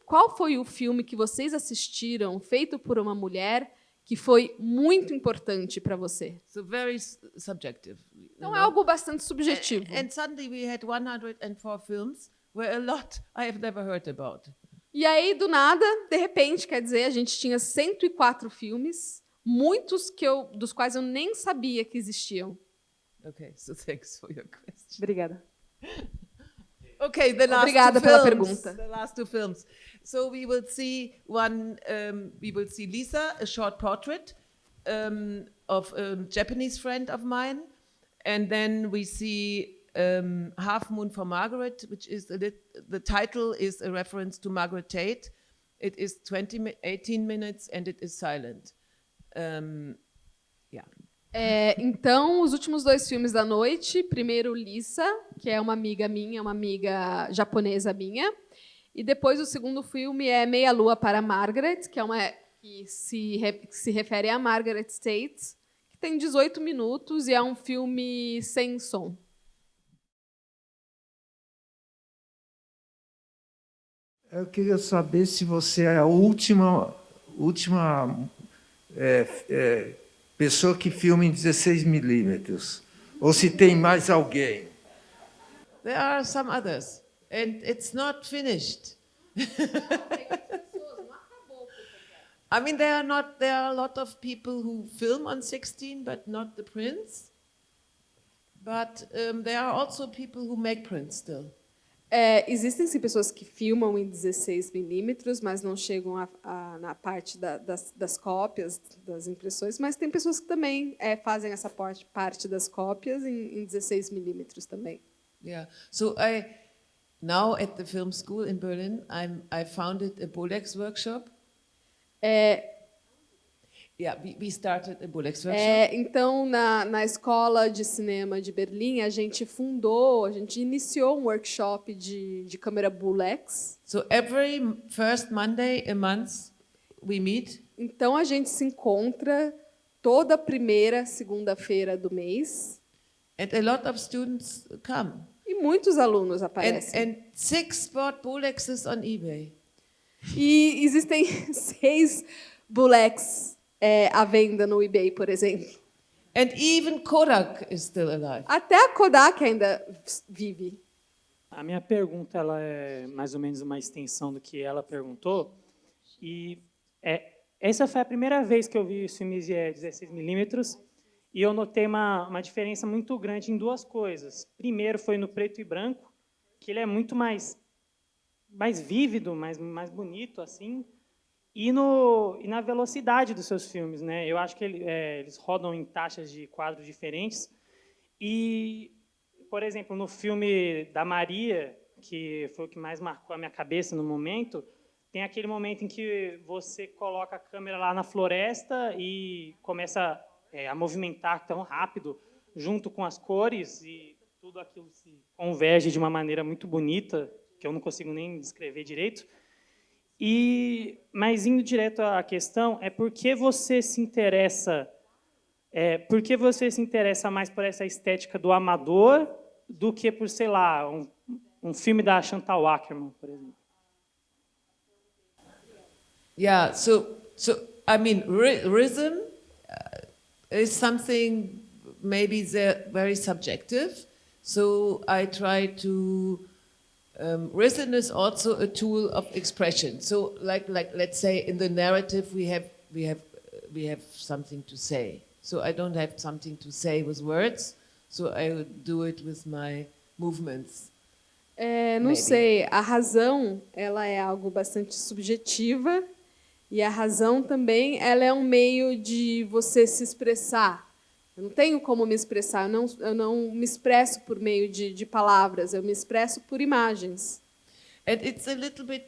qual foi o filme que vocês assistiram, feito por uma mulher, que foi muito importante para você? So very subjective. Então é algo bastante subjetivo. And suddenly we had 104 films where a lot I have never heard about. E aí, do nada, de repente, quer dizer, a gente tinha 104 filmes, muitos dos quais eu nem sabia que existiam. Okay, so thanks for your question. Obrigada. Okay, the last Obrigada two pela films. pergunta. The last two films. So we will see Lisa, a short portrait of a Japanese friend of mine, and then we see Half Moon for Margaret, which is the title is a reference to Margaret Tate. It is 18 minutes and it is silent. Então, os últimos 2 filmes da noite. Primeiro, Lisa, que é uma amiga minha, uma amiga japonesa minha. E depois o segundo filme é Meia Lua para Margaret, que se refere a Margaret Tate, que tem 18 minutos e é um filme sem som. Eu queria saber se você é a última pessoa que filma em 16 milímetros, ou se tem mais alguém. There are some others, and it's not finished. I mean, there are a lot of people who film on 16, but not the prints. But there are also people who make prints still. Existem sim pessoas que filmam em 16 milímetros, mas não chegam na parte das cópias, das impressões, mas tem pessoas que também fazem essa parte das cópias em 16 milímetros também. Yeah. So now at the film school in Berlin, I founded a Bolex workshop. Yeah, we started a Bolex workshop. Então, na escola de cinema de Berlim, a gente iniciou um workshop de câmera Bolex. So every first Monday a month we meet. Então a gente se encontra toda primeira segunda-feira do mês. And a lot of students come. E muitos alunos aparecem. And 6 bought Bolexes on eBay. E existem 6 Bolex à venda no eBay, por exemplo. And even Kodak is still alive. Até a Kodak ainda vive. A minha pergunta ela é mais ou menos uma extensão do que ela perguntou. E essa foi a primeira vez que eu vi os filmes de 16 milímetros e eu notei uma diferença muito grande em duas coisas. Primeiro foi no preto e branco, que ele é muito mais vívido, mais bonito, assim. E na velocidade dos seus filmes, né? Eu acho que eles rodam em taxas de quadros diferentes. E, por exemplo, no filme da Maria, que foi o que mais marcou a minha cabeça no momento, tem aquele momento em que você coloca a câmera lá na floresta e começa a movimentar tão rápido, junto com as cores, e tudo aquilo se converge de uma maneira muito bonita, que eu não consigo nem descrever direito. Mas indo direto à questão, por que você se interessa mais por essa estética do amador do que por, sei lá, um filme da Chantal Akerman, por exemplo? Yeah, so I mean, rhythm is something maybe very subjective. So I try to. Rhythm is also a tool of expression. So, like let's say in the narrative we have something to say. So I don't have something to say with words. So I would do it with my movements. Não sei. A razão ela é algo bastante subjetiva e a razão também ela é um meio de você se expressar. Eu não tenho como me expressar, eu não me expresso por meio de palavras, eu me expresso por imagens. And it's a little bit,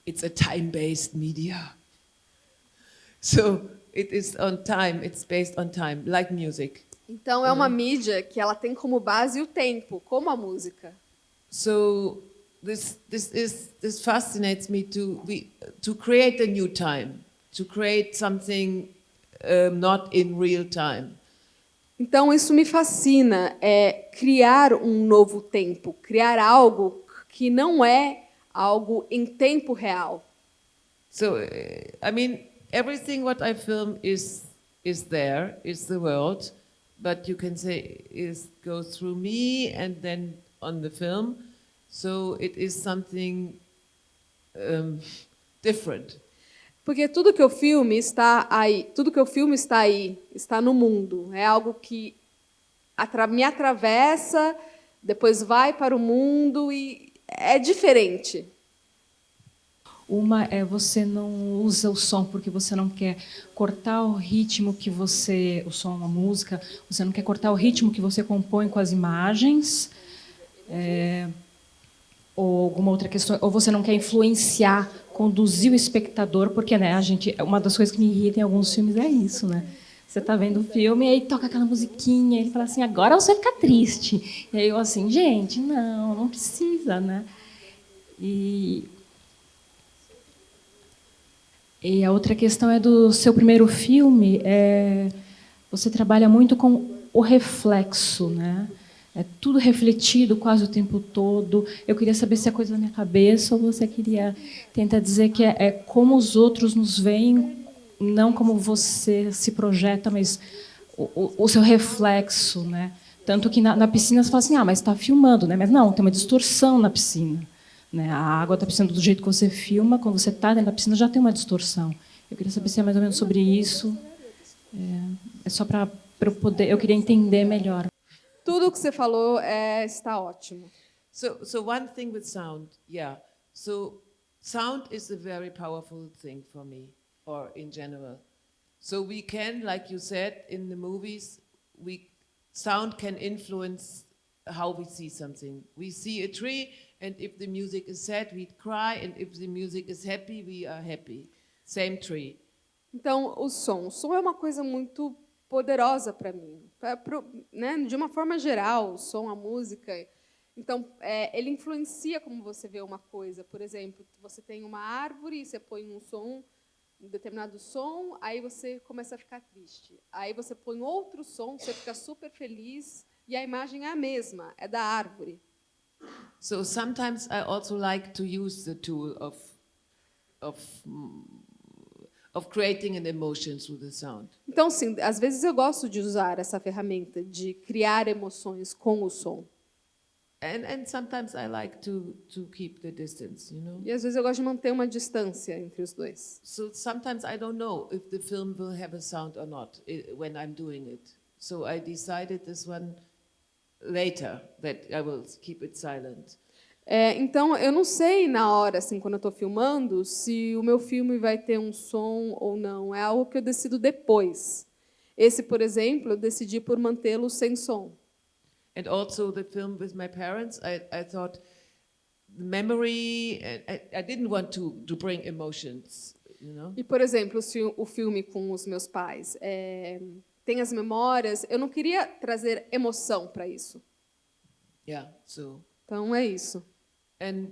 it's a time-based media. So it is on time, it's based on time, like music. Então é uma mídia que ela tem como base o tempo, como a música. So this fascinates me to create a new time, to create something not in real time. Então isso me fascina, criar um novo tempo, criar algo que não é algo em tempo real. So I mean, everything what I film is there, is the world, but you can say it goes through me and then on the film. So it is something different. Porque tudo que eu filmo está aí, está no mundo. É algo que me atravessa, depois vai para o mundo e é diferente. Uma é você não usa o som porque você não quer cortar o ritmo que o som, a música, você não quer cortar o ritmo que você compõe com as imagens, ou alguma outra questão, ou você não quer influenciar, conduzir o espectador, porque, né, uma das coisas que me irrita em alguns filmes é isso, né? Você está vendo o filme e aí toca aquela musiquinha, e ele fala assim, agora você fica triste. E aí eu assim, gente, não precisa, né? E a outra questão é do seu primeiro filme, você trabalha muito com o reflexo, né? É tudo refletido quase o tempo todo. Eu queria saber se é coisa da minha cabeça ou você queria tentar dizer que é como os outros nos veem não como você se projeta, mas o seu reflexo, né? Tanto que na piscina você fala assim, mas está filmando, né? Mas não, tem uma distorção na piscina, né? A água está piscando do jeito que você filma, quando você está dentro da piscina já tem uma distorção. Eu queria saber se é mais ou menos sobre isso. É só para eu poder, eu queria entender melhor. Tudo o que você falou está ótimo. So one thing with sound, yeah. So sound is a very powerful thing for me, or in general. So we can, like you said, in the movies, sound can influence how we see something. We see a tree, and if the music is sad, we cry, and if the music is happy, we are happy. Same tree. Então, o som é uma coisa muito poderosa para mim, né? De uma forma geral, o som, a música. Então, ele influencia como você vê uma coisa. Por exemplo, você tem uma árvore, você põe um determinado som, aí você começa a ficar triste. Aí você põe outro som, você fica super feliz, e a imagem é a mesma, é da árvore. So sometimes I also like to use the tool of creating an emotion through the sound. Então, sim, às vezes eu gosto de usar essa ferramenta de criar emoções com o som. And sometimes I like to keep the distance, you know. E às vezes eu gosto de manter uma distância entre os dois. So sometimes I don't know if the film will have a sound or not when I'm doing it. So I decided this one later that I will keep it silent. Então, eu não sei na hora, assim, quando eu estou filmando, se o meu filme vai ter um som ou não. É algo que eu decido depois. Esse, por exemplo, eu decidi por mantê-lo sem som. And also the film with my parents, I thought the memory, I didn't want to bring emotions, you know. E, por exemplo, o filme com os meus pais tem as memórias, eu não queria trazer emoção para isso. Yeah, so. Então é isso. And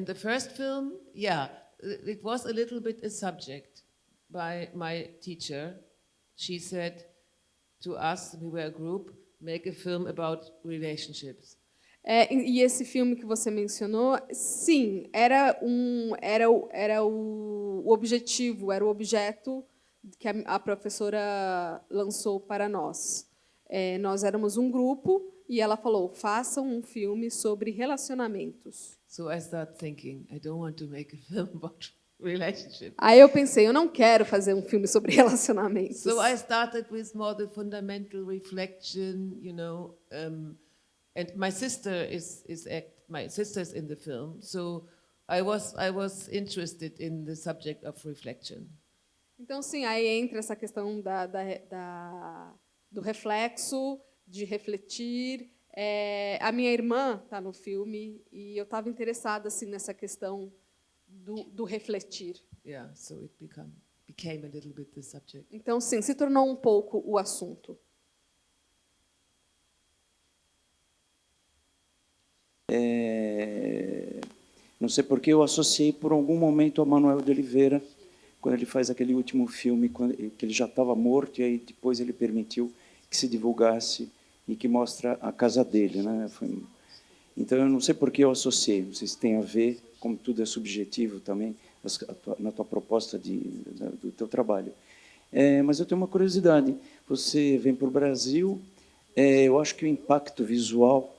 the first film, yeah, it was a little bit a subject by my teacher. She said to us, we were a group, make a film about relationships. E esse filme que você mencionou, sim, era o objetivo, era o objeto que a professora lançou para nós. Nós éramos um grupo e ela falou: façam um filme sobre relacionamentos. So I started thinking, I don't want to make a film about relationships. Aí eu pensei, eu não quero fazer um filme sobre relacionamentos. So I started with more the fundamental reflection, you know, and my sister my sister's in the film, so I was interested in the subject of reflection. Então, sim, aí entra essa questão do reflexo, de refletir. A minha irmã está no filme e eu estava interessada assim nessa questão do refletir. Yeah, so it became a little bit the subject. Então, sim, se tornou um pouco o assunto. Não sei porque eu associei por algum momento a Manuel de Oliveira, quando ele faz aquele último filme, que ele já estava morto, e aí depois ele permitiu que se divulgasse e que mostra a casa dele, né? Então, eu não sei por que eu associei, não sei se tem a ver, como tudo é subjetivo também, na tua proposta do teu trabalho. Mas eu tenho uma curiosidade, você vem para o Brasil, eu acho que o impacto visual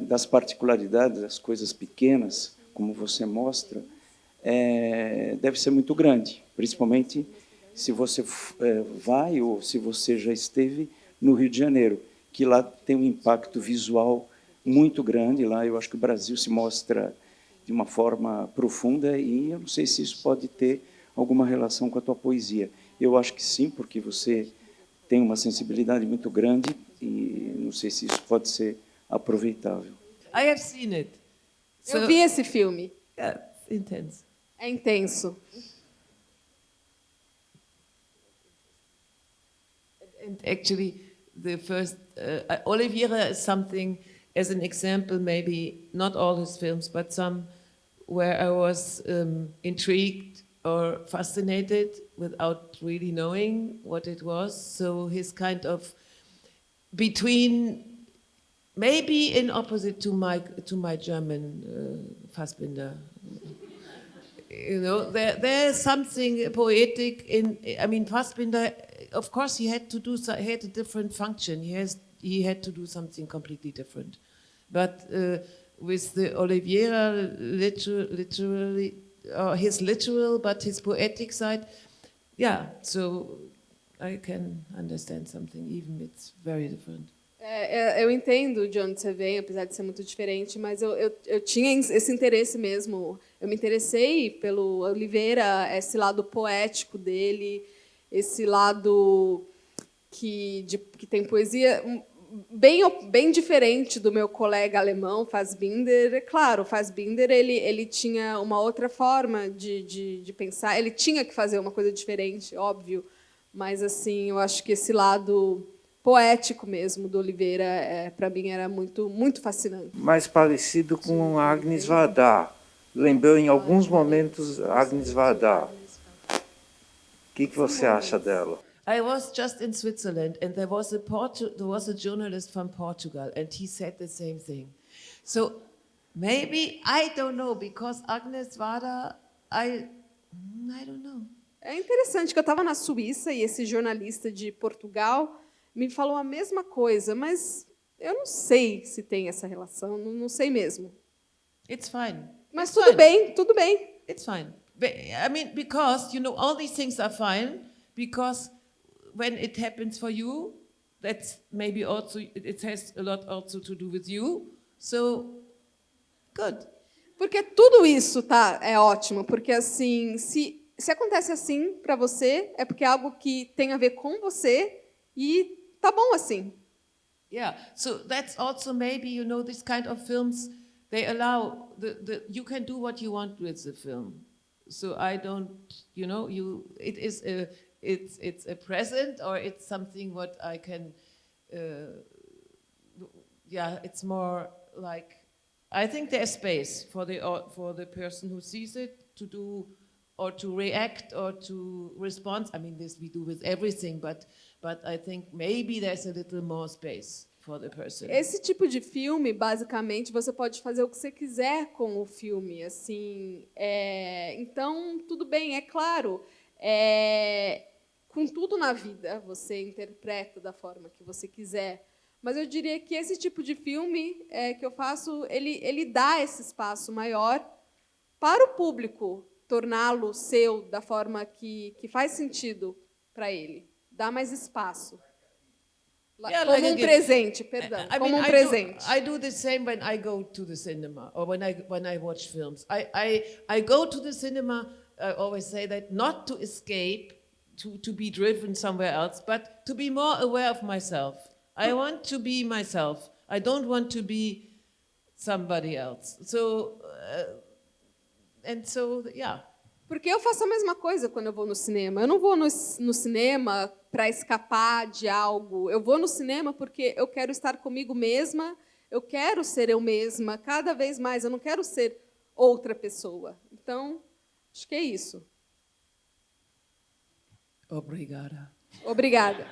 das particularidades, das coisas pequenas, como você mostra, deve ser muito grande, principalmente se você vai ou se você já esteve no Rio de Janeiro, que lá tem um impacto visual muito grande. Lá eu acho que o Brasil se mostra de uma forma profunda e eu não sei se isso pode ter alguma relação com a tua poesia. Eu acho que sim, porque você tem uma sensibilidade muito grande e não sei se isso pode ser aproveitável. I have seen it. Eu vi esse filme. Yeah, it's intense. É intenso. And actually, the first Oliveira is something, as an example, maybe not all his films, but some where I was intrigued or fascinated without really knowing what it was. So his kind of between, maybe in opposite to my German Fassbinder. You know, there's something poetic in. I mean, Fassbinder, of course, he had a different function. He had to do something completely different, but with the Oliveira literally, his literal, but his poetic side, yeah. So I can understand something, even it's very different. Eu entendo de onde você vem, apesar de ser muito diferente, mas eu tinha esse interesse mesmo. Eu me interessei pelo Oliveira, esse lado poético dele, esse lado que tem poesia bem diferente do meu colega alemão, Fassbinder. É claro, Fassbinder ele tinha uma outra forma de pensar, ele tinha que fazer uma coisa diferente, óbvio, mas assim, eu acho que esse lado poético mesmo do Oliveira, para mim, era muito fascinante. Mais parecido com Agnes Varda. Lembrou em alguns momentos Agnes Varda. O que você acha dela? I was just in Switzerland, and there was a journalist from Portugal, and he said the same thing. So maybe, I don't know, because Agnes Varda, I don't know. É interessante que eu estava na Suíça e esse jornalista de Portugal me falou a mesma coisa, mas eu não sei se tem essa relação, não sei mesmo. It's fine. Mas tudo bem. It's fine. I mean, because, you know, all these things are fine, because when it happens for you, that's maybe also, it has a lot also to do with you, so, good. Porque tudo isso é ótimo, porque assim, se acontece assim para você, é porque é algo que tem a ver com você e tá bom assim. Yeah, so that's also maybe, you know, this kind of films, they allow, you can do what you want with the film. So I don't, you know, it's a present, or it's something what I can, it's more like, I think there's space for the person who sees it to do, or to react, or to respond. I mean, this we do with everything, but I think maybe there's a little more space for the person. Esse tipo de filme, basicamente, você pode fazer o que você quiser com o filme, assim. Então, tudo bem, é claro. Com tudo na vida, você interpreta da forma que você quiser. Mas eu diria que esse tipo de filme que eu faço, ele dá esse espaço maior para o público, torná-lo seu da forma que faz sentido para ele. Dá mais espaço. Yeah, como like presente, perdão. I como mean, presente. I do the same when I go to the cinema, or when I watch films. I go to the cinema, I always say that, not to escape, to be driven somewhere else, but to be more aware of myself. I want to be myself. I don't want to be somebody else. So, yeah. Porque eu faço a mesma coisa quando eu vou no cinema. Eu não vou no cinema para escapar de algo. Eu vou no cinema porque eu quero estar comigo mesma, eu quero ser eu mesma, cada vez mais. Eu não quero ser outra pessoa. Então, acho que é isso. Obrigada. Obrigada.